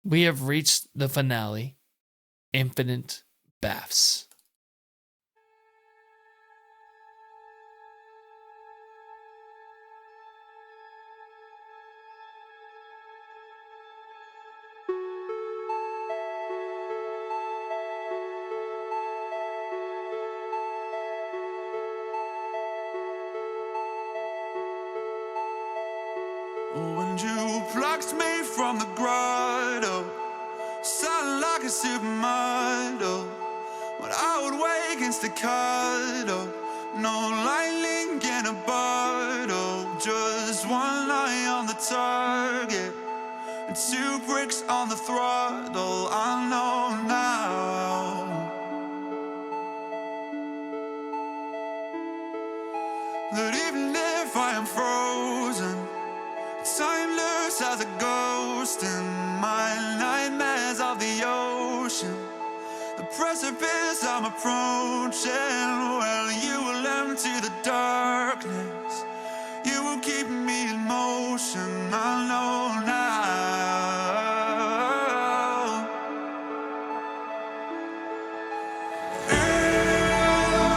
We have reached the finale. Infinite baths. When you plucked me from the grotto, sounding like a supermodel. When I would wake in staccato, no lightning in a bottle. Just one eye on the target and 2 bricks on the throttle. I know now that even if I am frozen, timeless as a ghost in my nightmares of the ocean, the precipice I'm approaching. Well, you will empty the darkness, you will keep me in motion. I know now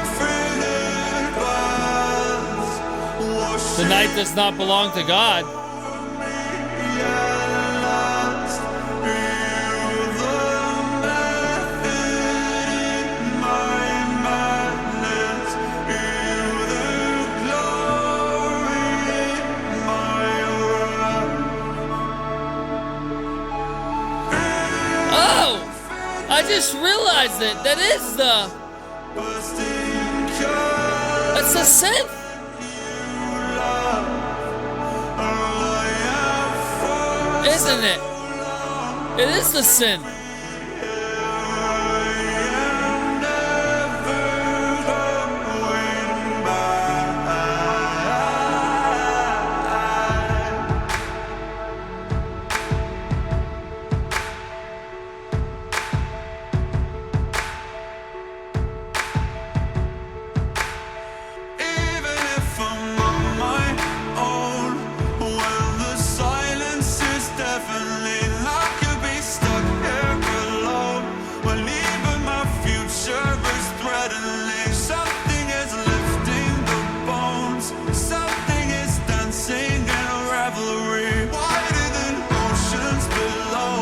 infinite paths wash The night does not belong to God. Oh! I just realized it. That is the... That's the synth. Isn't it? It is the synth. Even if I'm on my own, well, the silence is deafening. I could be stuck here alone. Well, even my future is threatening. Something is lifting the bones. Something is dancing in a revelry. Wider than oceans below,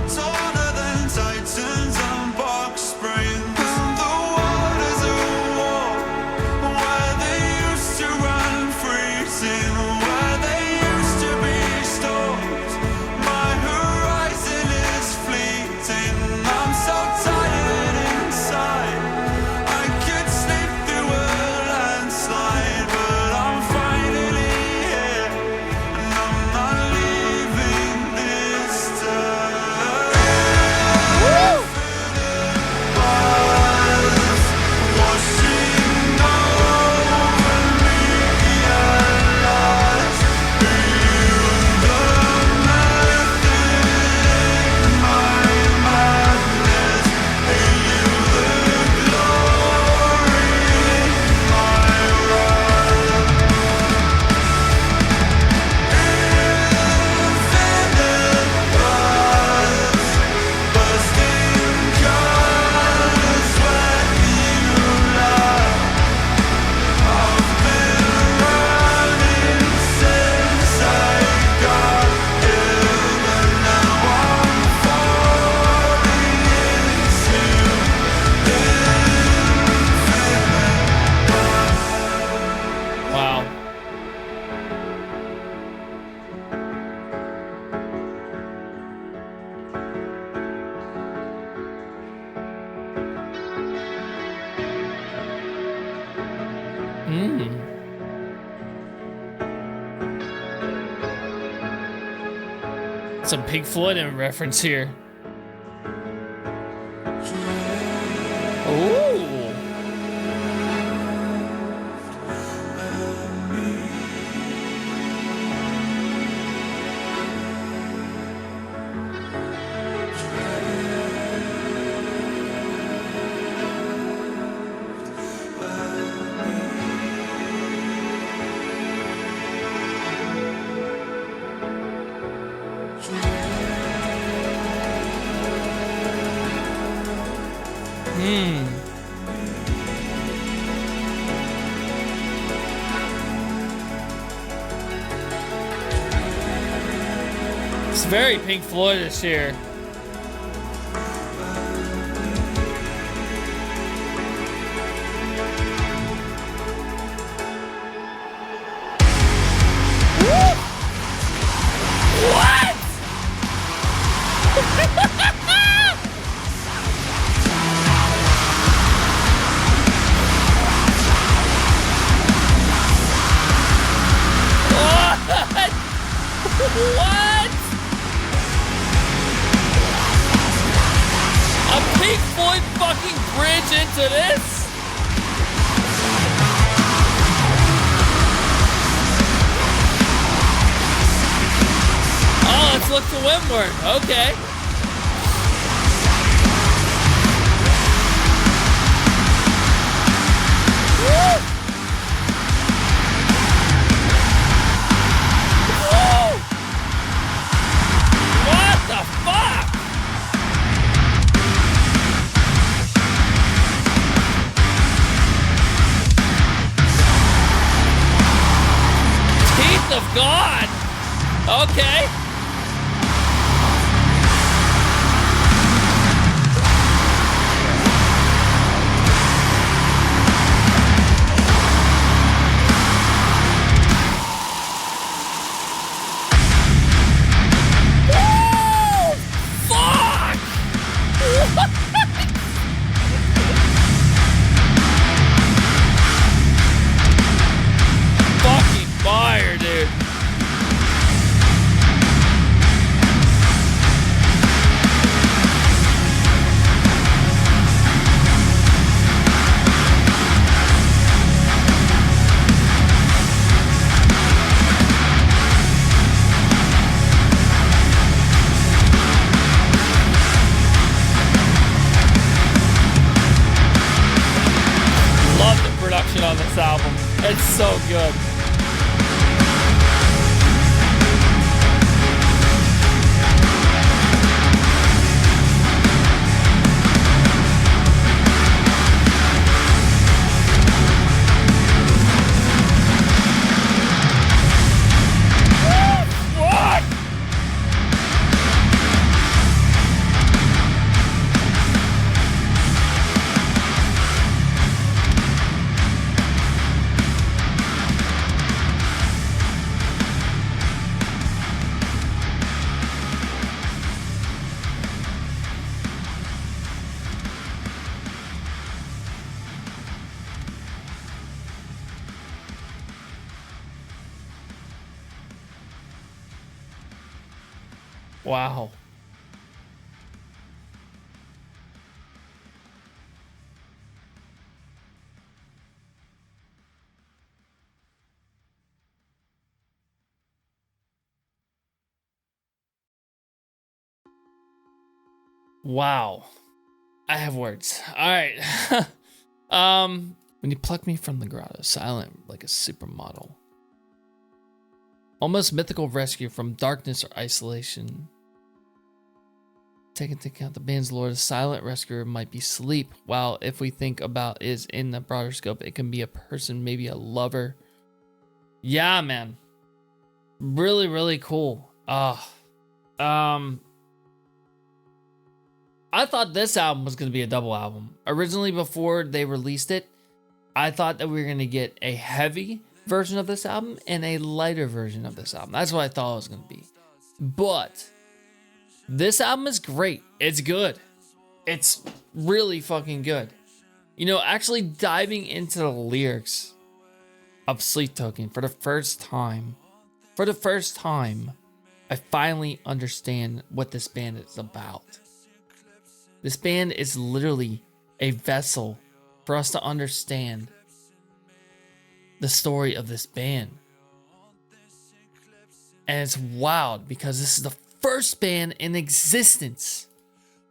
taller than titans and box springs. And the waters are warm where they used to run freezing, where they used to be storms. My horizon is fleeting. I'm so tired inside. I could sleep through a landslide, but I'm finally here, and I'm not leaving this time. Washing over me at last. Beyond the method in my madness, and you the glory in my wrath. Infinite paths, bursting colors when you laugh. I've been running since I got here, but now I'm falling into infinite. Wow. Some Pink Floyd in reference here. Ooh. It's very Pink Floyd-ish here. What? What? A Pink Floyd fucking bridge into this? Oh, let's look to windward. Okay. Woo! What the fuck? Teeth of God. Okay. Fucking fire, dude. Love the production on this album. It's so good. What? Wow. Wow. I have words. All right. When you pluck me from the grotto, silent like a supermodel. Almost mythical rescue from darkness or isolation. Take into account the band's lore, the silent rescuer might be sleep, while if we think about is in the broader scope, it can be a person, maybe a lover. Yeah, man. Really, really cool. I thought this album was going to be a double album. Originally, before they released it, I thought that we were going to get a heavy version of this album and a lighter version of this album. That's what I thought it was going to be. But this album is great. It's good. It's really fucking good. You know, actually diving into the lyrics of Sleep Token for the first time, I finally understand what this band is about. This band is literally a vessel for us to understand the story of this band. And it's wild because this is the first band in existence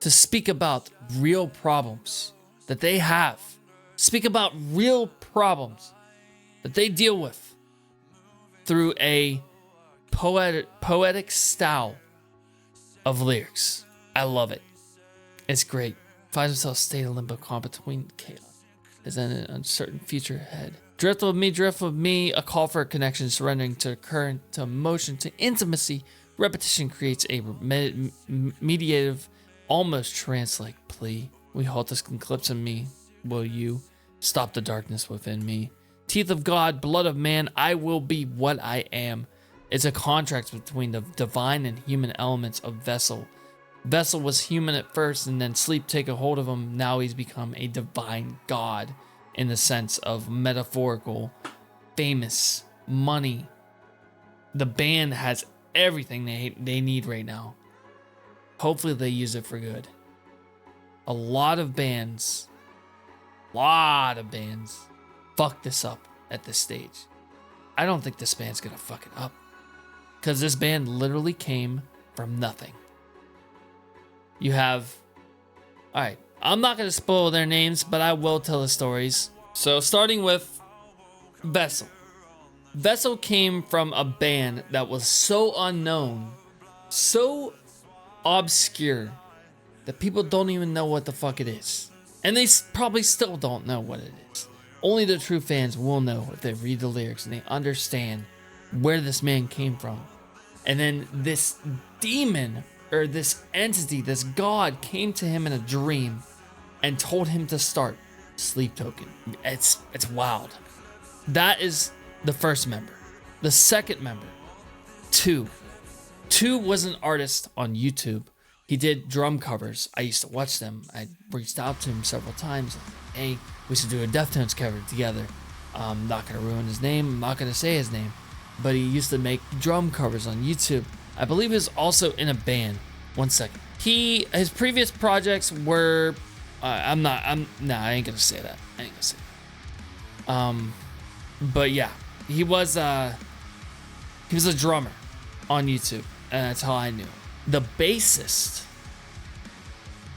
to speak about real problems that they have. Speak about real problems that they deal with through a poetic style of lyrics. I love it. It's great. finds himself staying in limbo calm between chaos as in an uncertain future ahead. Drift with me, a call for a connection, surrendering to current, to emotion, to intimacy. Repetition creates a mediative, almost trance-like plea. We halt this eclipse in me. Will you stop the darkness within me? Teeth of God, blood of man, I will be what I am. It's a contract between the divine and human elements of Vessel. Vessel was human at first, and then sleep take a hold of him. Now he's become a divine god in the sense of metaphorical, famous, money. The band has everything they need right now. Hopefully they use it for good. A lot of bands fuck this up at this stage. I don't think this band's gonna fuck it up, because this band literally came from nothing. You have, all right, I'm not gonna spoil their names, but I will tell the stories. So starting with Vessel. Vessel came from a band that was so unknown, so obscure, that people don't even know what the fuck it is. And they probably still don't know what it is. Only the true fans will know if they read the lyrics and they understand where this man came from. And then this demon, or this entity, this god, came to him in a dream and told him to start Sleep Token. It's wild. That is the first member. The second member, Two was an artist on YouTube. He did drum covers. I used to watch them. I reached out to him several times. Hey, we should do a Deftones cover together. I'm not going to ruin his name. I'm not going to say his name. But he used to make drum covers on YouTube. I believe he was also in a band. One second. His previous projects were... I ain't going to say that. But yeah, he was a drummer on YouTube. And that's how I knew him. The bassist,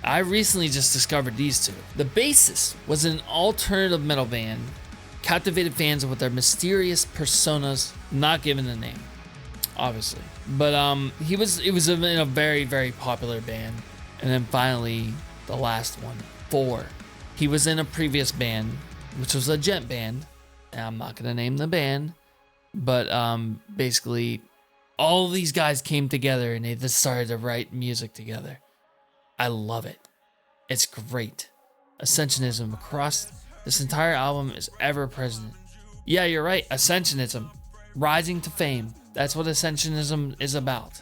I recently just discovered these two. The bassist was an alternative metal band, captivated fans with their mysterious personas, not given a name, obviously. But it was in a very, very popular band. And then finally, the last one, 4. He was in a previous band, which was a gent band. And I'm not gonna name the band, but basically, all these guys came together and they just started to write music together. I love it. It's great. Ascensionism across this entire album is ever present. Yeah, you're right. Ascensionism. Rising to fame. That's what Ascensionism is about.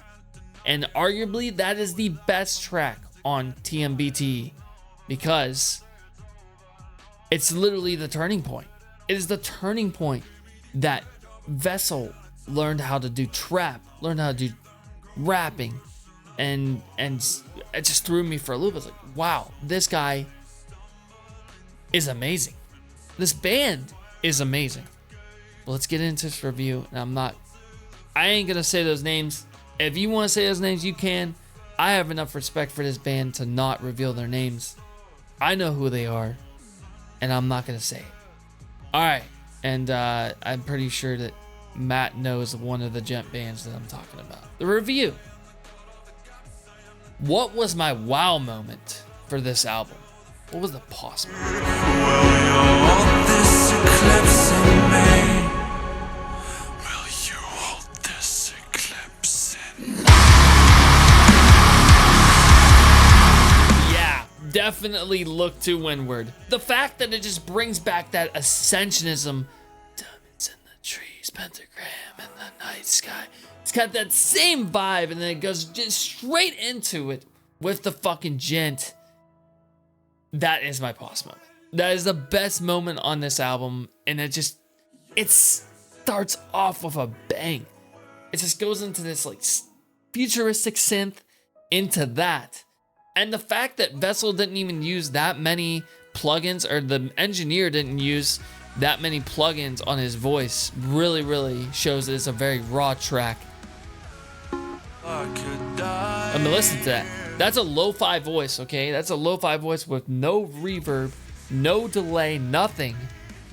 And arguably, that is the best track on TMBT, because it's literally the turning point. It is the turning point that Vessel learned how to do trap, learned how to do rapping, and it just threw me for a loop. I was like, wow, this guy is amazing. This band is amazing. Well, let's get into this review. And I ain't gonna say those names. If you want to say those names, you can. I have enough respect for this band to not reveal their names. I know who they are, and I'm not gonna say it. All right, and I'm pretty sure that Matt knows one of the gent bands that I'm talking about. The review. What was my wow moment for this album? What was the possible? Will you hold this eclipse in me? Will you hold this eclipse in me? Yeah, definitely look to windward. The fact that it just brings back that ascensionism. Diamonds in the trees, pentagram in the night sky. It's got that same vibe, and then it goes just straight into it with the fucking gent. That is my pause moment. That is the best moment on this album, and it starts off with a bang. It just goes into this like futuristic synth into that. And the fact that Vessel didn't even use that many plugins, or the engineer didn't use that many plugins on his voice, really, really shows that it's a very raw track. I mean, listen to that. That's a lo-fi voice, okay? That's a lo-fi voice with no reverb, no delay, nothing.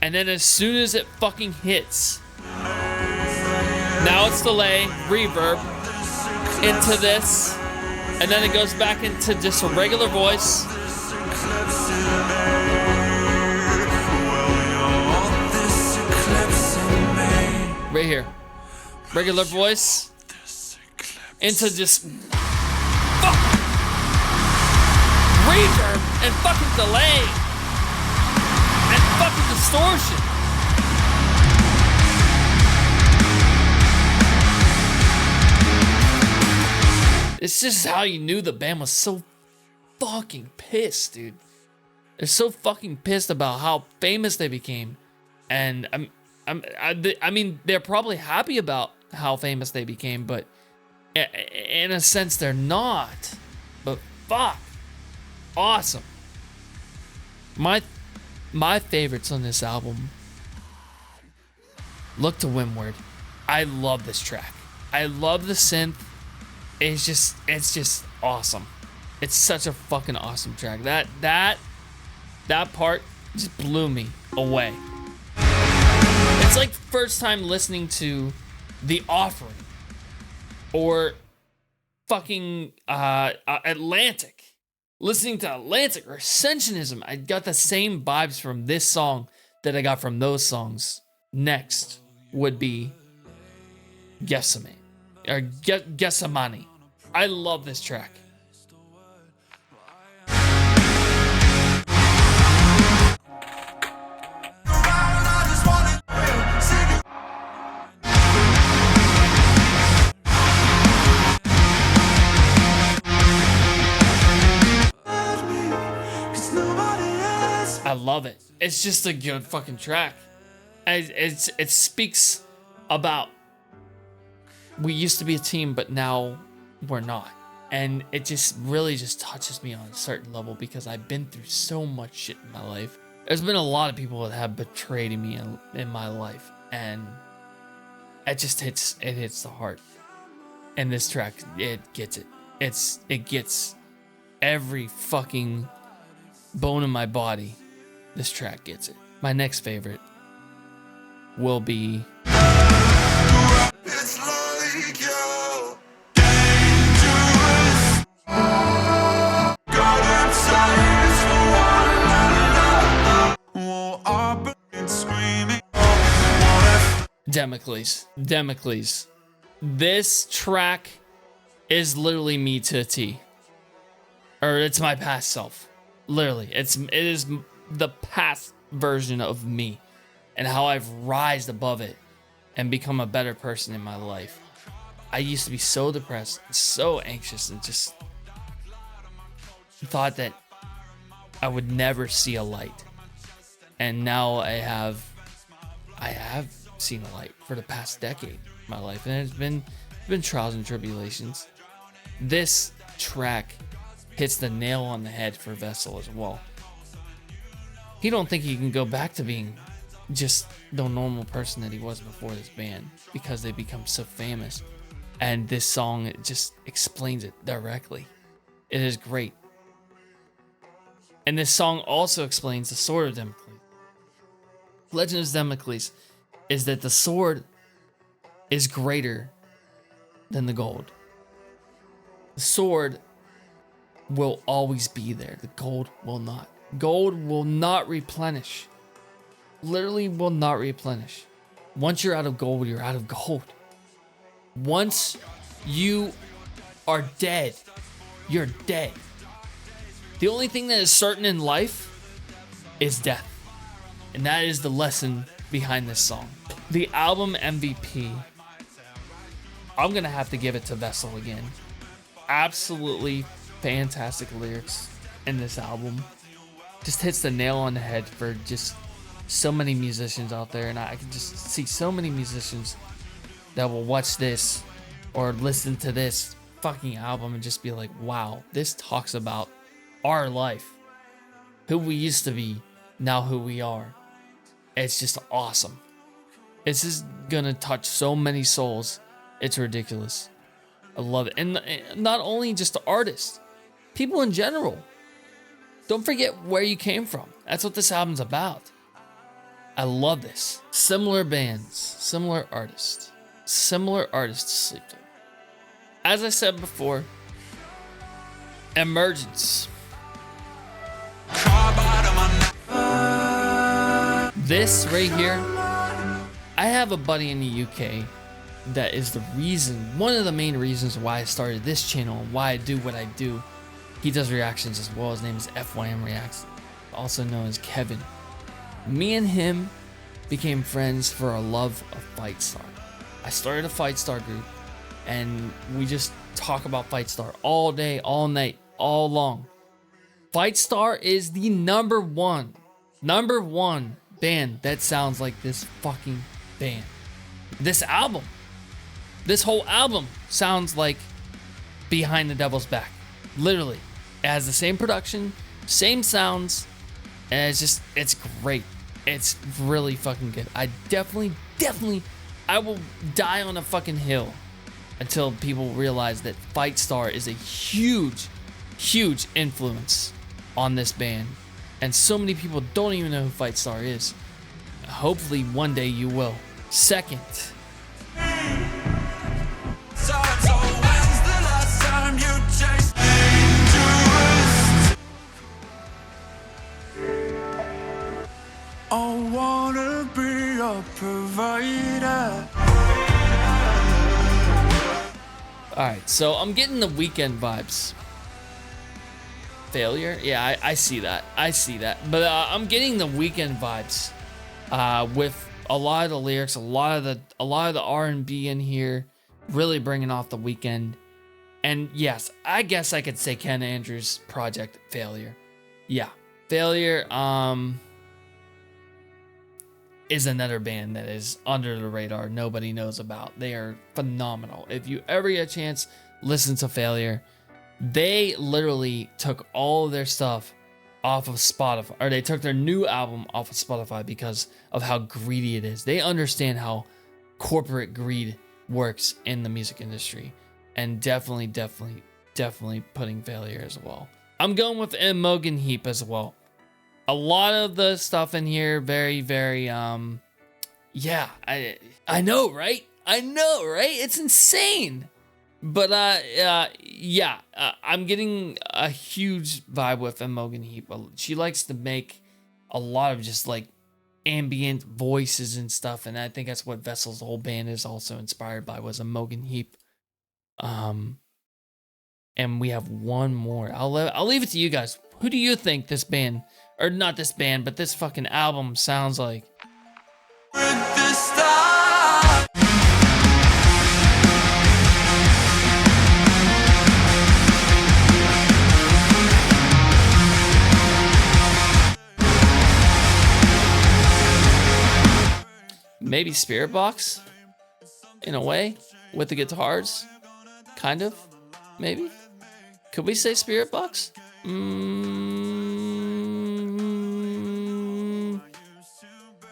And then as soon as it fucking hits, now it's delay, reverb, into this, and then it goes back into just a regular voice, eclipsing me. Well, you're this eclipsing me. Right here. Regular voice into just fucking reverb and fucking delay and fucking distortion. It's just how you knew the band was so fucking pissed, dude. They're so fucking pissed about how famous they became, and I mean, they're probably happy about how famous they became, but in a sense, they're not. But fuck, awesome. My favorites on this album. Look to Windward. I love this track. I love the synth. It's just awesome. It's such a fucking awesome track. That part just blew me away. It's like first time listening to The Offering or fucking Atlantic. Listening to Atlantic or Ascensionism, I got the same vibes from this song that I got from those songs. Next would be Gethsemane. Or Gethsemane. I love this track. I love it. It's just a good fucking track. It speaks about we used to be a team, but now we're not. And it just really just touches me on a certain level because I've been through so much shit in my life. There's been a lot of people that have betrayed me in my life, and it just hits the heart. And this track, it gets it. It gets every fucking bone in my body. This track gets it. My next favorite will be It's like you're dangerous. Got inside for one another. Oh, I've been screaming. What if Democles. This track is literally me to a T. Or it's my past self. Literally. It is the past version of me and how I've rised above it and become a better person in my life. I used to be so depressed, so anxious, and just thought that I would never see a light. And now I have seen a light for the past decade of my life, and it's been trials and tribulations. This track hits the nail on the head for Vessel as well. He don't think he can go back to being just the normal person that he was before this band because they become so famous. And this song, it just explains it directly. It is great. And this song also explains the sword of Damocles. Legend of Damocles is that the sword is greater than the gold. The sword will always be there. The gold will not. Gold will not replenish. Literally will not replenish. Once you're out of gold, you're out of gold. Once you are dead, you're dead. The only thing that is certain in life is death. And that is the lesson behind this song. The album MVP, I'm going to have to give it to Vessel again. Absolutely fantastic lyrics in this album. Just hits the nail on the head for just so many musicians out there, and I can just see so many musicians that will watch this or listen to this fucking album and just be like, wow, this talks about our life, who we used to be, now who we are. It's just awesome. It's just gonna touch so many souls. It's ridiculous. I love it. And not only just the artists, people in general. Don't forget where you came from. That's what this album's about. I love this. Similar bands, similar artists to sleep to. As I said before, Emergence. This right here, I have a buddy in the UK that is the reason, one of the main reasons why I started this channel and why I do what I do. He does reactions as well. His name is FYM Reacts, also known as Kevin. Me and him became friends for our love of Fightstar. I started a Fightstar group and we just talk about Fightstar all day, all night, all long. Fightstar is the number one band that sounds like this fucking band. This album, this whole album sounds like Behind the Devil's Back. Literally. It has the same production, same sounds, and it's great. It's really fucking good. I definitely, I will die on a fucking hill until people realize that Fightstar is a huge influence on this band. And so many people don't even know who Fightstar is. Hopefully one day you will. Second. I wanna be a provider. Alright, so I'm getting the Weekend vibes. Failure? Yeah, I see that. But I'm getting the Weekend vibes with a lot of the lyrics, a lot of the R&B in here, really bringing off the Weekend. And yes, I guess I could say Ken Andrews' project Failure. Yeah, Failure is another band that is under the radar, nobody knows about. They are phenomenal. If you ever get a chance, listen to Failure. They literally took all of their stuff off of Spotify, or they took their new album off of Spotify because of how greedy it is. They understand how corporate greed works in the music industry, and definitely putting Failure as well. I'm going with Imogen Heap as well. A lot of the stuff in here, very, yeah, I know, right? It's insane. But yeah, I'm getting a huge vibe with Imogen Heap. She likes to make a lot of just like ambient voices and stuff, and I think that's what Vessel's whole band is also inspired by, was Imogen Heap. And we have one more. I'll leave it to you guys. Who do you think this band, or not this band, but this fucking album sounds like? Maybe Spirit Box, in a way, with the guitars, kind of, maybe. Could we say Spirit Box?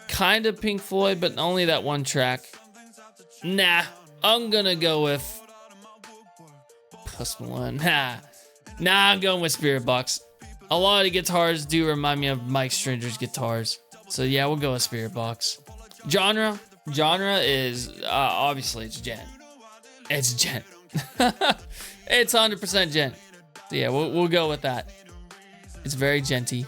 Kind of Pink Floyd, but only that one track. Nah, I'm gonna go with Post Malone. Nah, I'm going with Spirit Box. A lot of the guitars do remind me of Mike Stranger's guitars, so yeah, we'll go with Spirit Box. Genre is obviously it's gent. It's 100% gent. So yeah, we'll go with that. It's very genty.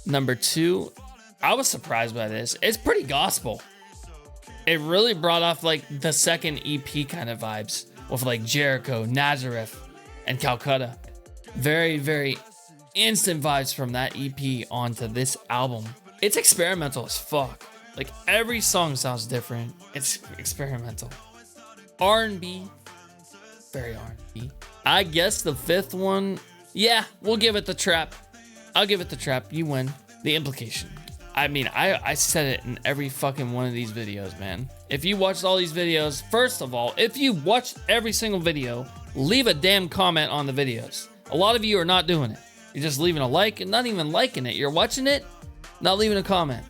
Number 2, I was surprised by this. It's pretty gospel. It really brought off like the second EP kind of vibes with like Jericho, Nazareth, and Calcutta. Very instant vibes from that EP onto this album. It's experimental as fuck. Like every song sounds different. It's experimental. R&B, very R&B. I guess the 5th one, yeah, we'll give it the Trap. I'll give it the Trap. You win. The Implication. I mean, I said it in every fucking one of these videos, man. If you watched all these videos, first of all, if you watched every single video, leave a damn comment on the videos. A lot of you are not doing it. You're just leaving a like and not even liking it. You're watching it, not leaving a comment,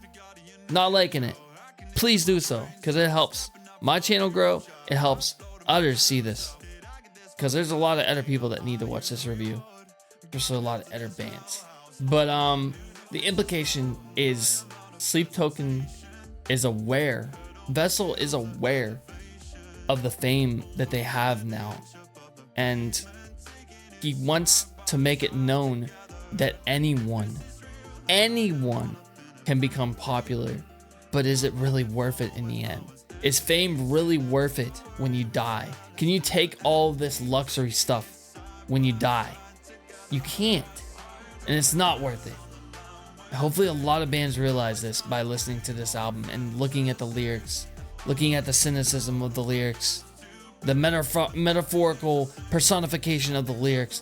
not liking it. Please do so, because it helps my channel grow. It helps others see this, because there's a lot of other people that need to watch this review. There's a lot of other bands. But the implication is Sleep Token is aware, Vessel is aware of the fame that they have now, and he wants to make it known that anyone can become popular, but is it really worth it in the end? Is fame really worth it when you die? Can you take all this luxury stuff when you die? You can't, and it's not worth it. Hopefully a lot of bands realize this by listening to this album and looking at the lyrics, looking at the cynicism of the lyrics, the metaphorical personification of the lyrics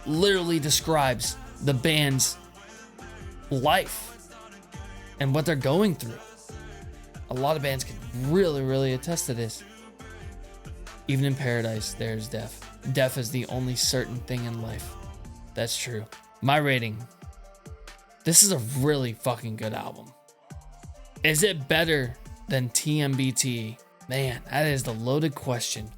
literally describes the band's life and what they're going through. A lot of bands can really attest to this. Even in paradise, there's death. Death is the only certain thing in life. That's true. My rating. This is a really fucking good album. Is it better than TMBT? Man, that is the loaded question.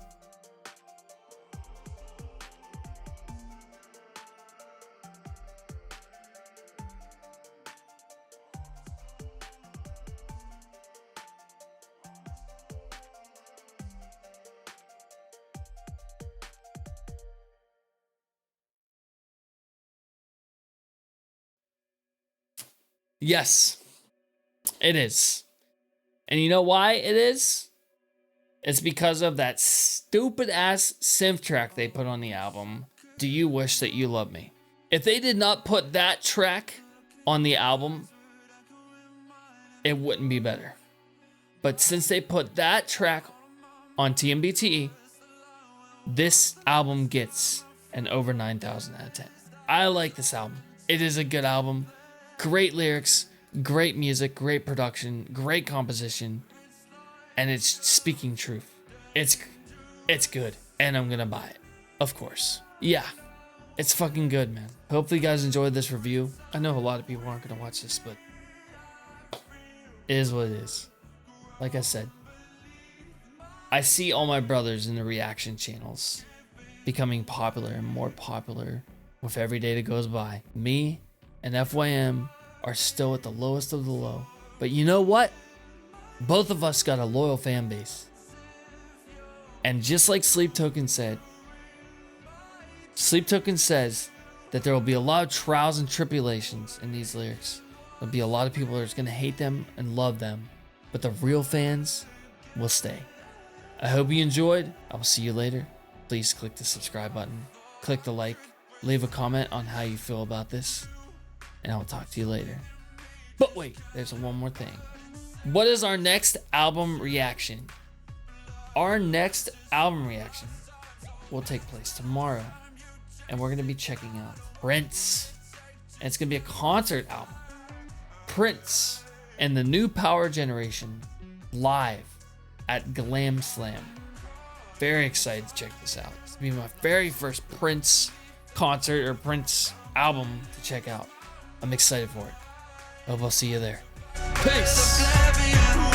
Yes, it is. And you know why it is? It's because of that stupid ass synth track they put on the album, Do You Wish That You Loved Me? If they did not put that track on the album, it wouldn't be better. But since they put that track on TMBT, this album gets an over 9,000 out of 10. I like this album. It is a good album. Great lyrics, great music, great production, great composition, and it's speaking truth. It's good, and I'm gonna buy it, of course. Yeah, it's fucking good, man. Hopefully you guys enjoyed this review. I know a lot of people aren't gonna watch this, but it is what it is. Like I said, I see all my brothers in the reaction channels becoming popular and more popular with every day that goes by. Me and FYM are still at the lowest of the low. But you know what? Both of us got a loyal fan base. And just like Sleep Token said, Sleep Token says that there will be a lot of trials and tribulations in these lyrics. There'll be a lot of people that's going to hate them and love them. But the real fans will stay. I hope you enjoyed. I will see you later. Please click the subscribe button. Click the like. Leave a comment on how you feel about this. And I'll talk to you later. But wait, there's one more thing. What is our next album reaction? Our next album reaction will take place tomorrow. And we're going to be checking out Prince. And it's going to be a concert album. Prince and the New Power Generation live at Glam Slam. Very excited to check this out. It's going to be my very first Prince concert or Prince album to check out. I'm excited for it. Hope I'll see you there. Peace.